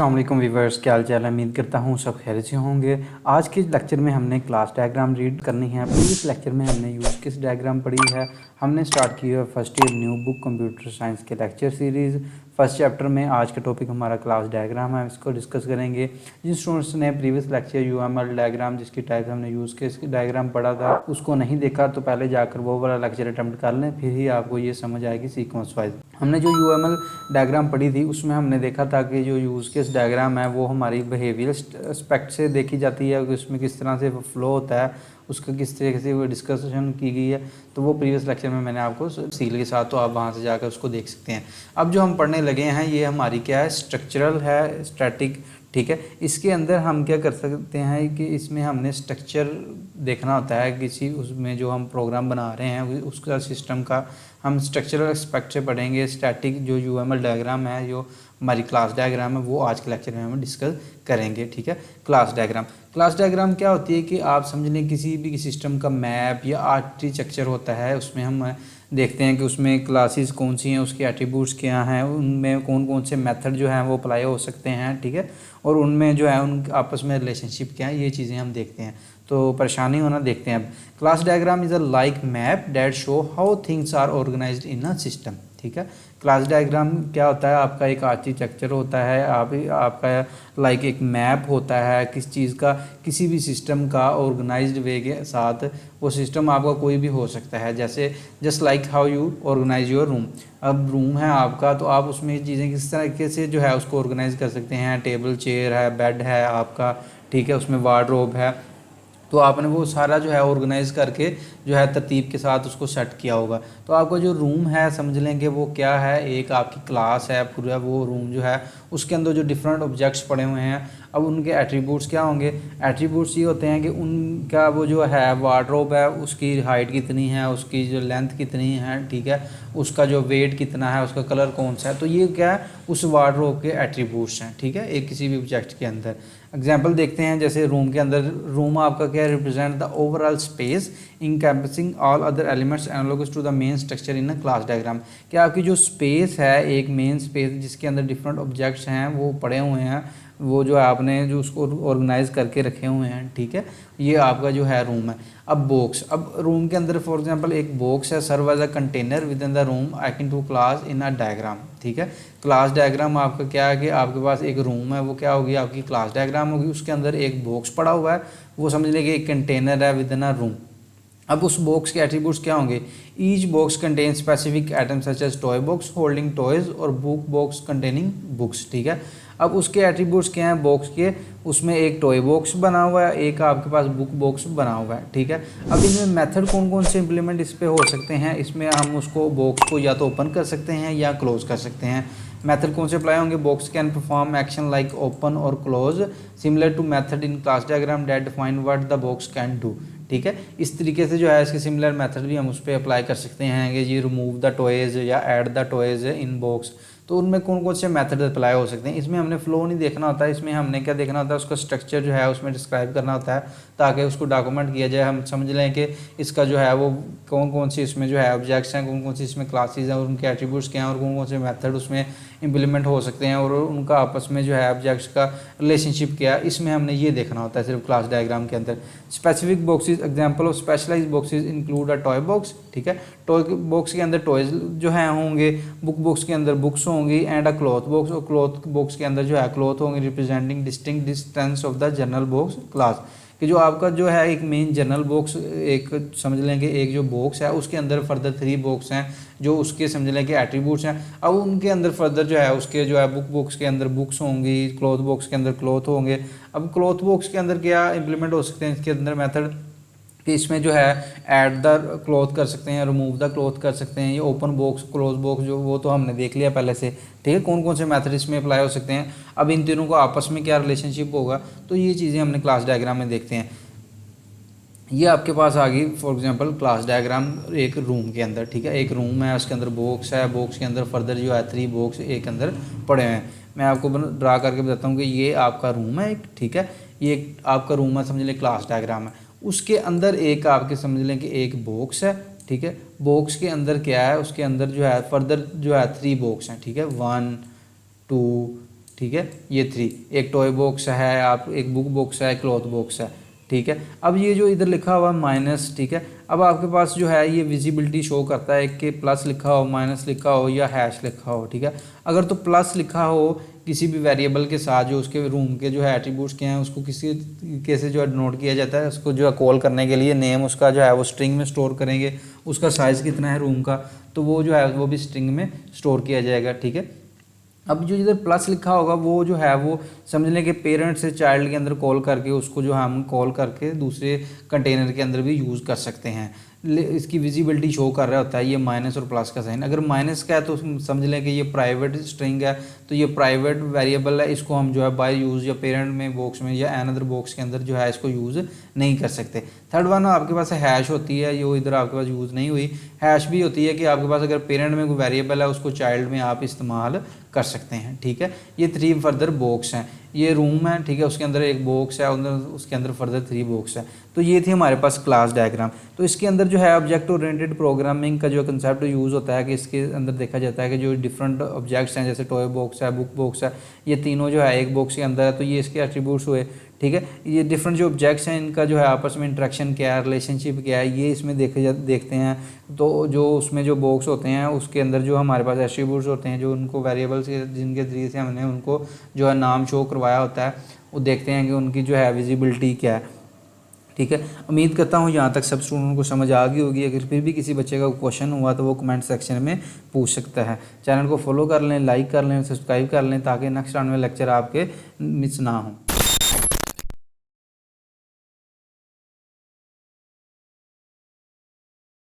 अस्सलाम वालेकुम व्यूअर्स, क्या हाल चाल है। उम्मीद करता हूँ सब खैरियत से होंगे। आज के लेक्चर में हमने क्लास डायग्राम रीड करनी है। प्रीवियस लेक्चर में हमने यूज़ केस डायग्राम पढ़ी है। हमने स्टार्ट की है first year new book computer science के लेक्चर सीरीज़। फर्स्ट चैप्टर में आज का टॉपिक हमारा क्लास डायग्राम है, इसको डिस्कस करेंगे। जिन स्टूडेंट्स ने प्रीवियस लेक्चर यूएमएल डायग्राम जिसकी टाइप हमने यूज़ केस डायग्राम पढ़ा था उसको नहीं देखा तो पहले जाकर वो वाला लेक्चर अटैम्प्ट कर लें, फिर ही आपको ये समझ आएगी सीक्वेंस वाइज। हमने जो यूएमएल डायग्राम पढ़ी थी उसमें हमने देखा था कि जो यूज़ केस डायग्राम है वो हमारी बिहेवियर एस्पेक्ट से देखी जाती है कि उसमें किस तरह से फ्लो होता है, उसका किस तरीके से वो डिस्कशन की गई है। तो वो प्रीवियस लेक्चर में मैंने आपको सील के साथ, तो आप वहाँ से जाकर उसको देख सकते हैं। अब जो हम पढ़ने लगे हैं ये हमारी क्या है, स्ट्रक्चरल है, स्टैटिक। ठीक है, इसके अंदर हम क्या कर सकते हैं कि इसमें हमने स्ट्रक्चर देखना होता है किसी उसमें जो हम प्रोग्राम बना रहे हैं उसका सिस्टम का हम स्ट्रक्चरल एस्पेक्ट से पढ़ेंगे। स्टैटिक जो यूएमएल डायग्राम है, जो हमारी क्लास डायग्राम है, वो आज के लेक्चर में हम डिस्कस करेंगे। ठीक है, क्लास डायग्राम क्या होती है कि आप समझ लें किसी भी सिस्टम का मैप या आर्किटेक्चर होता है, उसमें हम देखते हैं कि उसमें क्लासेस कौन सी हैं, उसके एट्रीब्यूट्स क्या हैं, उनमें कौन कौन से मेथड जो हैं वो अप्लाई हो सकते हैं। ठीक है, और उनमें जो है उन आपस में रिलेशनशिप क्या है, ये चीज़ें हम देखते हैं। तो परेशानी होना देखते हैं। अब class diagram is a like map that show how things are organised in a system. ठीक है, क्लास डायग्राम क्या होता है, आपका एक आर्किटेक्चर होता है, आपका लाइक एक मैप होता है किस चीज़ का, किसी भी सिस्टम का ऑर्गेनाइज्ड वे के साथ। वो सिस्टम आपका कोई भी हो सकता है, जैसे just like how you organise your room. अब रूम है आपका, तो आप उसमें चीज़ें किस तरीके से जो है उसको ऑर्गेनाइज कर सकते हैं। टेबल चेयर है, बेड है आपका, ठीक है, उसमें वार्डरोब है, तो आपने वो सारा जो है ऑर्गेनाइज करके जो है तरतीब के साथ उसको सेट किया होगा। तो आपका जो रूम है समझ लेंगे वो क्या है, एक आपकी क्लास है पूरा वो रूम जो है, उसके अंदर जो डिफरेंट ऑब्जेक्ट्स पड़े हुए हैं। अब उनके एट्रीब्यूट्स क्या होंगे, एट्रीब्यूट्स ये होते हैं कि उनका वो जो है वार्डरोब है उसकी हाइट कितनी है, उसकी जो लेंथ कितनी है, ठीक है, उसका जो वेट कितना है, उसका कलर कौन सा है। तो ये क्या है, उस वार्डरोब के एट्रीब्यूट्स हैं। ठीक है, एक किसी भी ऑब्जेक्ट के अंदर एग्जाम्पल देखते हैं। जैसे रूम के अंदर, रूम आपका क्या represent the overall space encompassing all other elements analogous to the main structure in a class diagram. क्या आपकी जो स्पेस है, एक मेन स्पेस जिसके अंदर डिफरेंट ऑब्जेक्ट्स हैं वो पड़े हुए हैं, वो जो आपने जो उसको ऑर्गेनाइज करके रखे हुए हैं। ठीक है, ये आपका जो है रूम है। अब बॉक्स, अब रूम के अंदर फॉर एग्जांपल एक बॉक्स है, serve as a container within the room I can to class in a diagram. ठीक है, क्लास डायग्राम आपका क्या है कि आपके पास एक रूम है, वो क्या होगी, आपकी क्लास डायग्राम होगी। उसके अंदर एक बॉक्स पड़ा हुआ है, वो समझ लेंगे एक कंटेनर है विद इन अ रूम। अब उस बॉक्स के एट्रीब्यूट्स क्या होंगे, each box contain specific items such as toy box holding toys और बुक बॉक्स कंटेनिंग बुक्स। ठीक है, अब उसके एट्रीब्यूट्स क्या हैं बॉक्स के, उसमें एक टॉय बॉक्स बना हुआ है, एक आपके पास बुक बॉक्स बना हुआ है। ठीक है, अब इनमें मेथड कौन कौन से इंप्लीमेंट इस पे हो सकते हैं, इसमें हम उसको बॉक्स को या तो ओपन कर सकते हैं या क्लोज कर सकते हैं। मेथड कौन से अप्लाई होंगे, box can perform action like open और close similar to method in class diagram that define what the box can do. ठीक है, इस तरीके से जो है इसके सिमिलर मेथड भी हम उस पर अप्लाई कर सकते हैं कि ये रिमूव द टॉयज या add the toys in box. तो उनमें कौन कौन से मेथड अप्लाई हो सकते हैं। इसमें हमने फ्लो नहीं देखना होता है, इसमें हमने क्या देखना होता है, उसका स्ट्रक्चर जो है उसमें डिस्क्राइब करना होता है ताकि उसको डॉक्यूमेंट किया जाए। हम समझ लें कि इसका जो है वो कौन कौन सी इसमें जो है ऑब्जेक्ट्स हैं, कौन कौन सी इसमें क्लासेस हैं और उनके एट्रीब्यूट्स क्या हैं और कौन कौन से मेथड उसमें इंप्लीमेंट हो सकते हैं और उनका आपस में जो है ऑब्जेक्ट्स का रिलेशनशिप क्या है, इसमें हमने ये देखना होता है सिर्फ क्लास डायग्राम के अंदर। Specific boxes, example of specialised boxes include a toy box. ठीक है, टॉय बॉक्स के अंदर टॉयज जो हैं होंगे, बुक बॉक्स के अंदर बुक्स होंगी एंड अ क्लॉथ बॉक्स, और क्लॉथ बॉक्स के अंदर जो है क्लॉथ होंगे representing distinct distance of the general box class. कि जो आपका जो है एक मेन जनरल बॉक्स, एक समझ लेंगे एक जो बॉक्स है उसके अंदर फर्दर 3 बॉक्स हैं जो उसके समझ लें कि एट्रीब्यूट्स हैं। अब उनके अंदर फर्दर जो है उसके जो है बुक बॉक्स के अंदर बुक्स होंगी, क्लॉथ बॉक्स के अंदर क्लॉथ होंगे। अब क्लॉथ बॉक्स के अंदर क्या इंप्लीमेंट हो सकते हैं इसके अंदर मेथड, कि इसमें जो है ऐड द क्लॉथ कर सकते हैं, रिमूव द क्लॉथ कर सकते हैं। ये ओपन बॉक्स क्लोज बॉक्स जो वो तो हमने देख लिया पहले से। ठीक है, कौन कौन से मेथड इसमें अप्लाई हो सकते हैं। अब इन तीनों को आपस में क्या रिलेशनशिप होगा, तो ये चीज़ें हमने क्लास डायग्राम में देखते हैं। ये आपके पास आ गई फॉर एग्जांपल क्लास डायग्राम एक रूम के अंदर। ठीक है, एक रूम है, उसके अंदर बॉक्स है, बॉक्स के अंदर फर्दर जो है 3 बॉक्स एक अंदर पड़े हुए हैं। मैं आपको ड्रा करके बताता हूँ कि ये आपका रूम है एक। ठीक है, ये एक आपका रूम है, समझ लें क्लास डायग्राम है। उसके अंदर एक आपके समझ लें कि एक बॉक्स है। ठीक है, बॉक्स के अंदर क्या है, उसके अंदर जो है फर्दर जो है 3 बॉक्स हैं। ठीक है, 1 2, ठीक है, ये 3, एक टॉय बॉक्स है, आप एक बुक बॉक्स है, क्लॉथ बॉक्स है, ठीक है। अब ये जो इधर लिखा हुआ माइनस, ठीक है, अब आपके पास जो है ये विजिबिलिटी शो करता है कि प्लस लिखा हो, माइनस लिखा हो या हैश लिखा हो, ठीक है। अगर तो प्लस लिखा हो किसी भी वेरिएबल के साथ जो उसके रूम के जो है एट्रीब्यूट्स के हैं उसको किसी कैसे जो है नोट किया जाता है, उसको जो है कॉल करने के लिए नेम उसका जो है वो स्ट्रिंग में स्टोर करेंगे, उसका साइज़ कितना है रूम का, तो वो जो है वो भी स्ट्रिंग में स्टोर किया जाएगा, ठीक है। अब जो इधर प्लस लिखा होगा वो जो है वो समझ लें कि पेरेंट से चाइल्ड के अंदर कॉल करके उसको जो हम कॉल करके दूसरे कंटेनर के अंदर भी यूज़ कर सकते हैं। इसकी विजिबिलिटी शो कर रहा होता है ये माइनस और प्लस का साइन। अगर माइनस का है तो समझ लें कि ये प्राइवेट स्ट्रिंग है, तो ये प्राइवेट वेरिएबल है, इसको हम जो है बाय यूज़ या पेरेंट में बॉक्स में या अनदर बॉक्स के अंदर जो है इसको यूज़ नहीं कर सकते। थर्ड वन आपके पास हैश होती है, ये इधर आपके पास यूज़ नहीं हुई। हैश भी होती है कि आपके पास अगर पेरेंट में कोई वेरिएबल है उसको चाइल्ड में आप इस्तेमाल कर सकते हैं, ठीक है। ये 3 फर्दर बॉक्स हैं, ये रूम है, ठीक है, उसके अंदर एक बॉक्स है, उसके अंदर फर्दर 3 बॉक्स है। तो ये थी हमारे पास क्लास डायग्राम। तो इसके अंदर जो है ऑब्जेक्ट ओरिएंटेड प्रोग्रामिंग का जो कंसेप्ट यूज़ होता है कि इसके अंदर देखा जाता है कि जो डिफरेंट ऑब्जेक्ट्स हैं जैसे टॉय बॉक्स है, बुक बॉक्स है, ये तीनों जो है एक बॉक्स के अंदर है, तो ये इसके एट्रीब्यूट्स हुए, ठीक है। ये डिफरेंट जो ऑब्जेक्ट्स हैं इनका जो है आपस में इंटरेक्शन क्या है, रिलेशनशिप क्या है, ये इसमें देखते हैं। तो जो उसमें जो बॉक्स होते हैं उसके अंदर जो हमारे पास एट्रीब्यूट्स होते हैं, जो उनको वेरिएबल्स जिनके जरिए से हमने उनको जो है नाम शो करवाया होता है, वो देखते हैं कि उनकी जो है विजिबिलिटी क्या है, ठीक है। उम्मीद करता हूँ यहाँ तक सब स्टूडेंट को समझ आ गई होगी। अगर फिर भी किसी बच्चे का क्वेश्चन हुआ तो वो कमेंट सेक्शन में पूछ सकता है। चैनल को फॉलो कर लें, लाइक कर लें, सब्सक्राइब कर लें ताकि नेक्स्ट आने वाले लेक्चर आपके मिस ना हो।